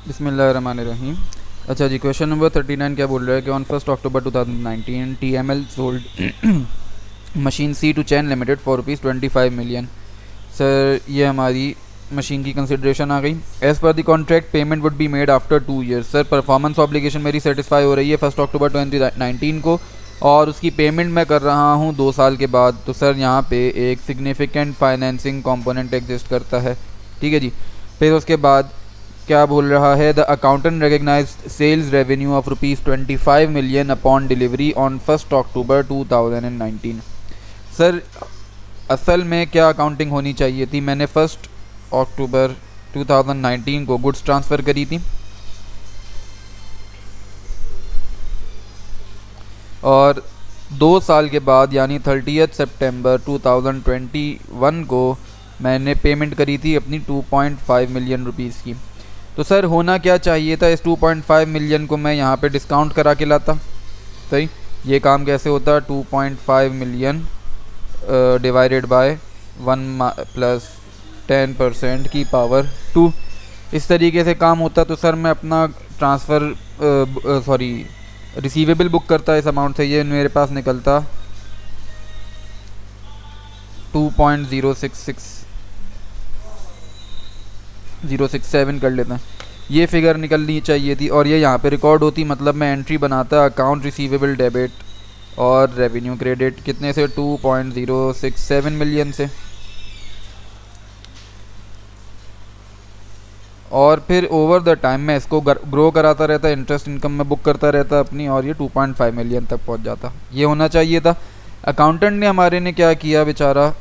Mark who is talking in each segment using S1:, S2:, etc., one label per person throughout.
S1: बिस्मिल्लाहिर्रहमानिर्रहीम। अच्छा जी, question number 39 क्या बोल रहा है कि on 1 October 2019 TML sold machine C to Chain limited for ₹25 million. Sir ये हमारी मशीन की कंसिड्रेशन आ गई। As per the contract payment would be made after 2 years. Sir performance obligation मेरी सेटिस्फाई हो रही है 1 अक्टूबर 2019 को, और उसकी पेमेंट मैं कर रहा हूँ 2 साल के बाद। तो सर यहाँ पे एक सिग्निफिकेंट फाइनेंसिंग कंपोनेंट एग्जिस्ट करता है। ठीक है जी। फिर उसके बाद क्या बोल रहा है, the accountant recognize sales revenue of ₹25 million upon delivery on 1 October 2019। Sir असल में क्या अकाउंटिंग होनी चाहिए थी, मैंने 1 अक्टूबर 2019 को गुड्स ट्रांसफ़र करी थी, और 2 साल के बाद यानी 30 सितंबर 2021 को मैंने पेमेंट करी थी अपनी 2.5 मिलियन रुपीज़ की। तो सर होना क्या चाहिए था, इस 2.5 मिलियन को मैं यहाँ पे डिस्काउंट करा के लाता। सही, ये काम कैसे होता, 2.5 मिलियन डिवाइडेड बाय 1 प्लस 10% की पावर 2, इस तरीके से काम होता। तो सर मैं अपना रिसीवेबल बुक करता इस अमाउंट से, ये मेरे पास निकलता 2.066067 कर लेते हैं, ये फिगर निकलनी चाहिए थी, और ये यहाँ पे रिकॉर्ड होती, मतलब मैं एंट्री बनाता अकाउंट रिसीवेबल डेबिट और रेवेन्यू क्रेडिट कितने से, 2.067 मिलियन से, और फिर ओवर द टाइम मैं इसको ग्रो कराता रहता, इंटरेस्ट इनकम में बुक करता रहता अपनी, और ये 2.5 मिलियन तक पहुंच जाता। ये होना चाहिए था। अकाउंटेंट ने हमारे ने क्या किया बेचारा,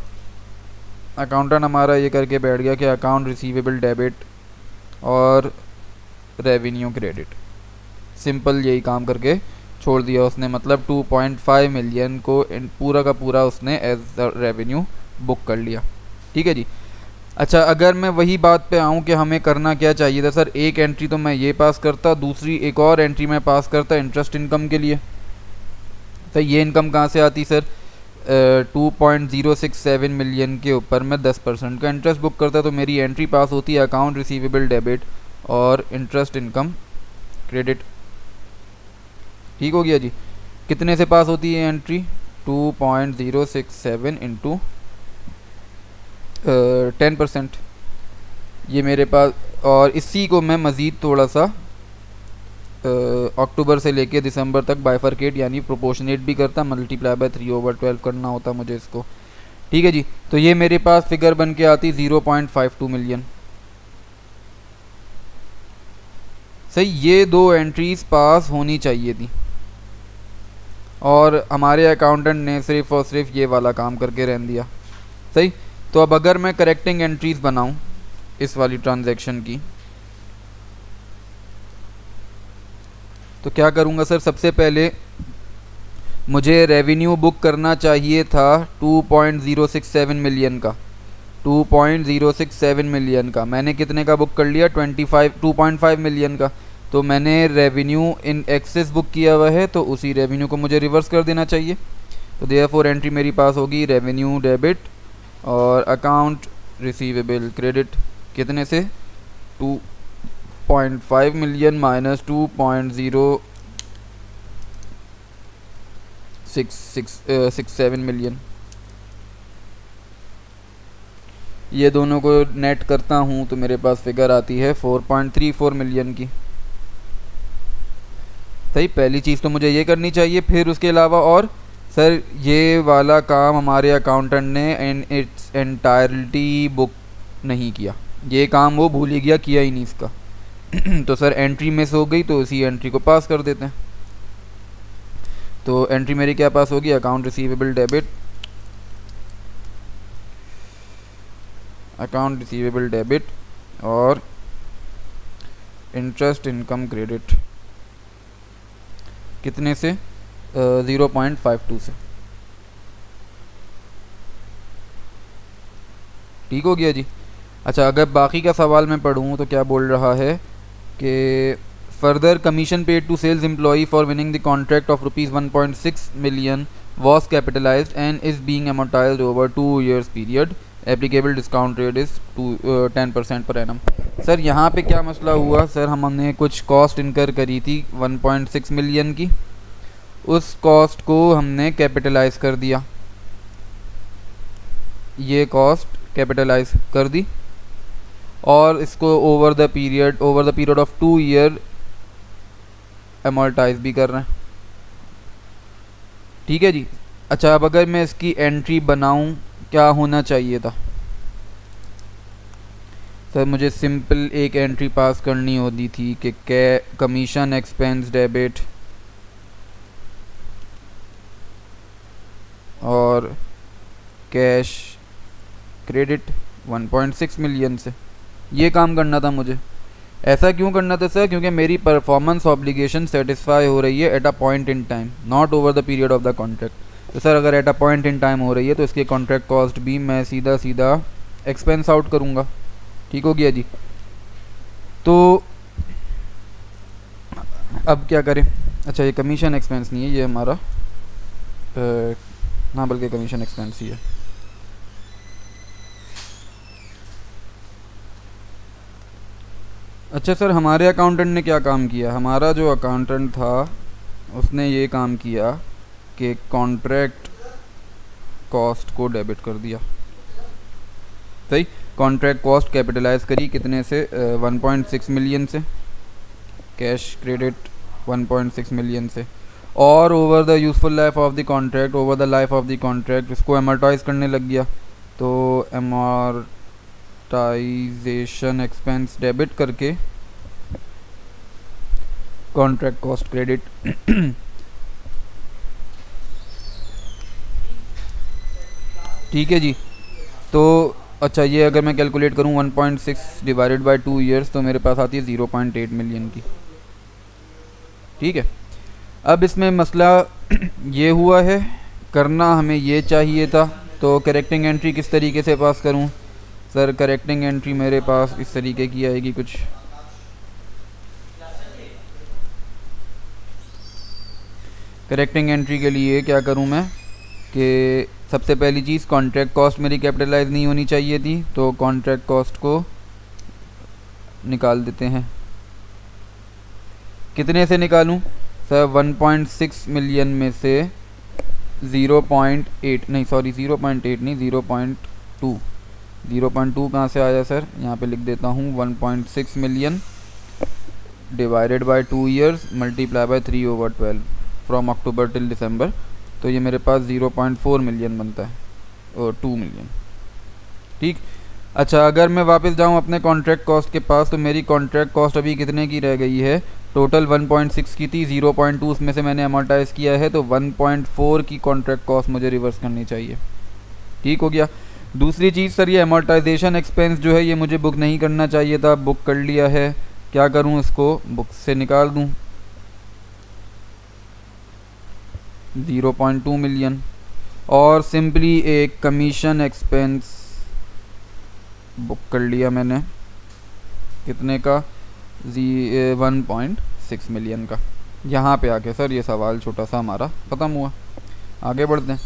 S1: अकाउंटेंट हमारा ये करके बैठ गया कि अकाउंट रिसीवेबल डेबिट और रेवेन्यू क्रेडिट, सिंपल यही काम करके छोड़ दिया उसने, मतलब 2.5 मिलियन को पूरा का पूरा उसने एज रेवेन्यू बुक कर लिया। ठीक है जी। अच्छा, अगर मैं वही बात पे आऊँ कि हमें करना क्या चाहिए था, सर एक एंट्री तो मैं ये पास करता, दूसरी एक और एंट्री मैं पास करता इंटरेस्ट इनकम के लिए। तो ये इनकम कहाँ से आती सर, 2.067 मिलियन के ऊपर मैं 10% का इंटरेस्ट बुक करता, तो मेरी एंट्री पास होती है अकाउंट रिसीवेबल डेबिट और इंटरेस्ट इनकम क्रेडिट। ठीक हो गया जी। कितने से पास होती है एंट्री, 2.067 इंटू 10%, ये मेरे पास, और इसी को मैं मज़ीद थोड़ा सा अक्टूबर से लेके दिसंबर तक बाइफरकेट यानी प्रोपोर्शनेट भी करता, मल्टीप्लाई बाय 3/12 करना होता मुझे इसको। ठीक है जी। तो ये मेरे पास फिगर बन के आती 0.52 मिलियन। सही, ये दो एंट्रीज पास होनी चाहिए थी, और हमारे अकाउंटेंट ने सिर्फ और सिर्फ ये वाला काम करके रहने दिया। सही। तो अब अगर मैं करेक्टिंग एंट्रीज बनाऊं इस वाली ट्रांजैक्शन की, तो क्या करूंगा सर, सबसे पहले मुझे रेवेन्यू बुक करना चाहिए था 2.067 मिलियन का, 2.067 मिलियन का मैंने कितने का बुक कर लिया, 2.5 मिलियन का। तो मैंने रेवेन्यू इन एक्सेस बुक किया हुआ है, तो उसी रेवेन्यू को मुझे रिवर्स कर देना चाहिए। तो देयरफॉर एंट्री मेरी पास होगी रेवेन्यू डेबिट और अकाउंट रिसीवेबल क्रेडिट कितने से, 2.5 मिलियन माइनस 2.067 मिलियन, ये दोनों को नेट करता हूँ तो मेरे पास फिगर आती है 4.34 मिलियन की। सही, पहली चीज़ तो मुझे ये करनी चाहिए। फिर उसके अलावा और सर ये वाला काम हमारे अकाउंटेंट ने इन इट्स एंटायरली बुक नहीं किया, ये काम वो भूल ही गया, किया ही नहीं इसका। तो सर एंट्री मिस हो गई, तो इसी एंट्री को पास कर देते हैं। तो एंट्री मेरी क्या पास होगी, account receivable debit, account receivable debit और इंटरेस्ट इनकम क्रेडिट कितने से, 0.52 से। ठीक हो गया जी। अच्छा, अगर बाकी का सवाल मैं पढ़ूँ तो क्या बोल रहा है कि further commission paid to sales employee for winning the contract of ₹1.6 million was capitalized and is being amortized over 2 years period applicable discount rate is 10% per annum. Sir यहाँ पे क्या मसला हुआ सर, हमने कुछ कॉस्ट इनकर करी थी 1.6 million की, उस कॉस्ट को हमने कैपिटलाइज कर दिया, ये कॉस्ट कैपिटलाइज कर दी और इसको over the period of 2 year amortise भी कर रहे हैं। ठीक है जी। अच्छा, अब अगर मैं इसकी एंट्री बनाऊं क्या होना चाहिए था सर? मुझे सिंपल एक एंट्री पास करनी होती थी कि कमीशन एक्सपेंस डेबिट और कैश क्रेडिट 1.6 मिलियन से, ये काम करना था मुझे। ऐसा क्यों करना था सर? क्योंकि मेरी परफॉर्मेंस ऑब्लिगेशन सेटिस्फाई हो रही है at a point in time, not over the period of the contract. तो सर अगर at a point in time हो रही है तो इसकी कॉन्ट्रैक्ट कॉस्ट भी मैं सीधा सीधा एक्सपेंस आउट करूँगा। ठीक हो गया जी। तो अब क्या करें? अच्छा, ये कमीशन एक्सपेंस नहीं है, ये हमारा ना, बल्कि कमीशन एक्सपेंस ही है। अच्छा सर, हमारे अकाउंटेंट ने क्या काम किया? हमारा जो अकाउंटेंट था उसने ये काम किया कि कॉन्ट्रैक्ट कॉस्ट को डेबिट कर दिया। सही, कॉन्ट्रैक्ट कॉस्ट कैपिटलाइज करी कितने से? 1.6 मिलियन से, कैश क्रेडिट 1.6 मिलियन से, और over the useful life of the contract, over the life of the contract इसको अमोर्टाइज करने लग गया। तो अमोर्टाइजेशन एक्सपेंस डेबिट करके कॉन्ट्रैक्ट कॉस्ट क्रेडिट ठीक है जी। तो अच्छा, ये अगर मैं कैलकुलेट करूँ 1.6 डिवाइडेड बाय 2 ईयर्स तो मेरे पास आती है 0.8 मिलियन की। ठीक है, अब इसमें मसला ये हुआ है, करना हमें ये चाहिए था। तो करेक्टिंग एंट्री किस तरीके से पास करूं? सर करेक्टिंग एंट्री मेरे पास इस तरीके की आएगी कुछ। करेक्टिंग एंट्री के लिए क्या करूं मैं कि सबसे पहली चीज़, कॉन्ट्रैक्ट कॉस्ट मेरी कैपिटलाइज नहीं होनी चाहिए थी, तो कॉन्ट्रैक्ट कॉस्ट को निकाल देते हैं। कितने से निकालूं सर? 1.6 मिलियन में से 0.8 नहीं, सॉरी 0.8 नहीं, 0.2। 0.2 कहाँ से आया सर? यहाँ पे लिख देता हूँ 1.6 million divided by 2 years multiply by 3/12 from October till दिसंबर, तो ये मेरे पास 0.4 मिलियन बनता है, और 2 मिलियन। ठीक। अच्छा, अगर मैं वापस जाऊँ अपने कॉन्ट्रैक्ट कॉस्ट के पास तो मेरी कॉन्ट्रैक्ट कॉस्ट अभी कितने की रह गई है? टोटल 1.6 की थी, 0.2 उसमें से मैंने अमोर्टाइज़ किया है, तो 1.4 की कॉन्ट्रैक्ट कॉस्ट मुझे रिवर्स करनी चाहिए। ठीक हो गया। दूसरी चीज़ सर, ये अमोर्टाइजेशन एक्सपेंस जो है ये मुझे बुक नहीं करना चाहिए था, बुक कर लिया है। क्या करूं? इसको बुक से निकाल दूं, 0.2 मिलियन, और सिंपली एक कमीशन एक्सपेंस बुक कर लिया मैंने, कितने का? 1.6 मिलियन का। यहाँ पे आके सर ये सवाल छोटा सा हमारा ख़त्म हुआ। आगे बढ़ते हैं।